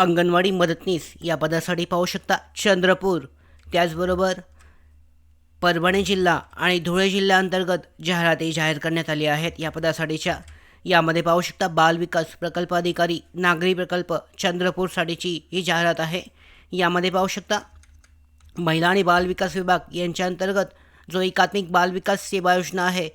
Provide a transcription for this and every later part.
अंगणवाडी मदतनीस या पदासाठी पाहू शकता चंद्रपूर, त्याचबरोबर परभणी जिल्हा आणि धुळे जिल्ह्याअंतर्गत जाहिराती जाहीर करण्यात आली आहेत. या पदासाठीच्या यामध्ये पाहू शकता बाल विकास प्रकल्प अधिकारी नागरी प्रकल्प चंद्रपूरसाठीची ही जाहिरात आहे. यामध्ये पाहू शकता महिला आणि बाल विकास विभाग यांच्या अंतर्गत जो एकात्मिक बाल विकास सेवा योजना आहे,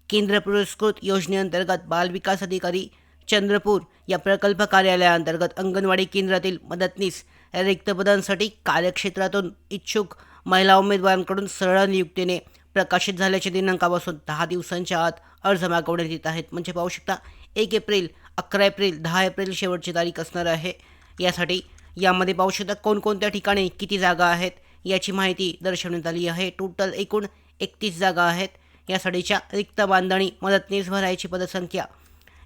केंद्र पुरस्कृत योजनेअंतर्गत बाल विकास अधिकारी चंद्रपूर या प्रकल्प कार्यालयाअंतर्गत अंगणवाडी केंद्रातील मदतनीस या रिक्त पदांसाठी कार्यक्षेत्रातून इच्छुक महिला उमेदवारांकडून सरळ नियुक्तीने प्रकाशित झाल्याच्या दिनांकापासून 10 दिवसांच्या आत अर्ज मागवण्यात येत आहेत. म्हणजे पाहू शकता 1 एप्रिल, 11 एप्रिल, 10 एप्रिल शेवटची तारीख असणार आहे. यासाठी यामध्ये पाहू शकता कोणकोणत्या ठिकाणी किती जागा आहेत याची माहिती दर्शवण्यात आली आहे. टोटल एकूण 31 जागा आहेत. यासाठीच्या रिक्त बांधणी मदतनीस भरायची पदसंख्या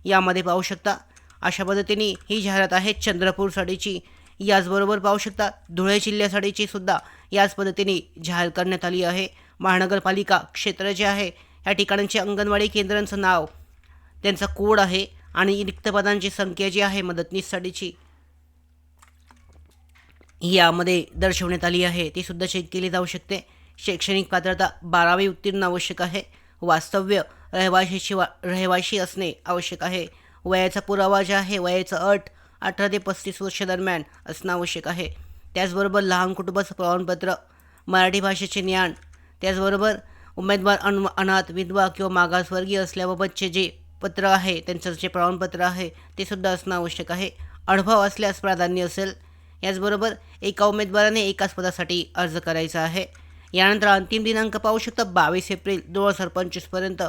यामध्ये पाहू शकता अशा पद्धतीने ही जाहिरात आहे चंद्रपूरसाठीची. याचबरोबर पाहू शकता धुळे जिल्ह्यासाठीची सुद्धा याच पद्धतीने जाहीर करण्यात आली आहे. महानगरपालिका क्षेत्र जे आहे या ठिकाणचे अंगणवाडी केंद्रांचं नाव, त्यांचा कोड आहे आणि रिक्त पदांची संख्या जी आहे मदतनीससाठीची यामध्ये दर्शवण्यात आली आहे ती सुद्धा चेक केली जाऊ शकते. शैक्षणिक पात्रता 12वी उत्तीर्ण आवश्यक आहे. वास्तव्य रहिवाशी असणे आवश्यक आहे. वयाचा पुरावा जे आहे वयाचं अट 18 ते 35 वर्ष दरम्यान असणं आवश्यक आहे. त्याचबरोबर लहान कुटुंबाचं प्रमाणपत्र, मराठी भाषेचे ज्ञान, त्याचबरोबर उमेदवार अनाथ, विधवा किंवा मागासवर्गीय असल्याबाबतचे जे पत्र आहे त्यांचं जे प्रमाणपत्र आहे ते सुद्धा असणं आवश्यक आहे. अनुभव असल्यास प्राधान्य असेल. याचबरोबर एका उमेदवाराने एकाच पदासाठी अर्ज करायचा आहे. यानंतर अंतिम दिनांक पाहू शकता 22 एप्रिल 2025पर्यंत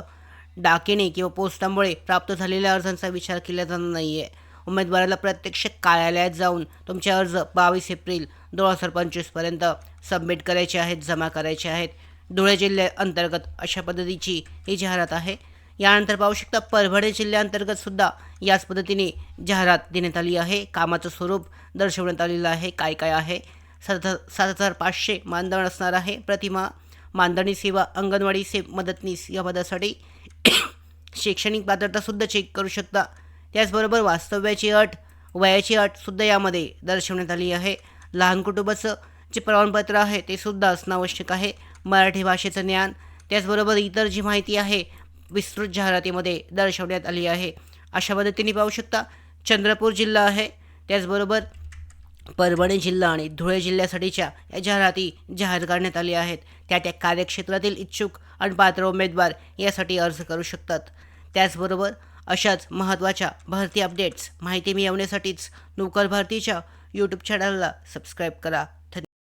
डाकेने किंवा पोस्टामुळे प्राप्त झालेल्या अर्जांचा विचार केला जाणार नाही आहे. उमेदवाराला प्रत्यक्ष कार्यालयात जाऊन तुमचे अर्ज 22 एप्रिल 2025पर्यंत सबमिट करायचे आहेत, जमा करायचे आहेत. धुळे जिल्ह्याअंतर्गत अशा पद्धतीची ही जाहिरात आहे. यानंतर पाहू शकता परभणी जिल्ह्याअंतर्गत सुद्धा याच पद्धतीने जाहिरात देण्यात आली आहे. कामाचं स्वरूप दर्शवण्यात आलेलं आहे. काय काय आहे. 7,500 मानधन असणार आहे. प्रतिमा मानधनी सेवा अंगणवाडी मदतनीस या पदासाठी शैक्षणिक पात्रतासुद्धा चेक करू शकता. त्याचबरोबर वास्तव्याची अट, वयाची अटसुद्धा यामध्ये दर्शवण्यात आली आहे. लहान कुटुंबाचं जे प्रमाणपत्र आहे ते सुद्धा असणं आवश्यक आहे. मराठी भाषेचं ज्ञान, त्याचबरोबर इतर जी माहिती आहे विस्तृत जाहिरातीमध्ये दर्शवण्यात आली आहे. अशा पद्धतीने पाहू शकता चंद्रपूर जिल्हा आहे, त्याचबरोबर परभणी जिल्हा आणि धुळे जिल्ह्यासाठीच्या या जाहिराती जाहीर करण्यात आल्या आहेत. त्या कार्यक्षेत्रातील इच्छुक आणि पात्र उमेदवार यासाठी अर्ज करू शकतात. त्याचबरोबर अशाच महत्त्वाच्या भरती अपडेट्स माहिती मिळवण्यासाठीच नोकर भरतीच्या यूट्यूब चॅनलला सबस्क्राईब करा. धन्यवाद.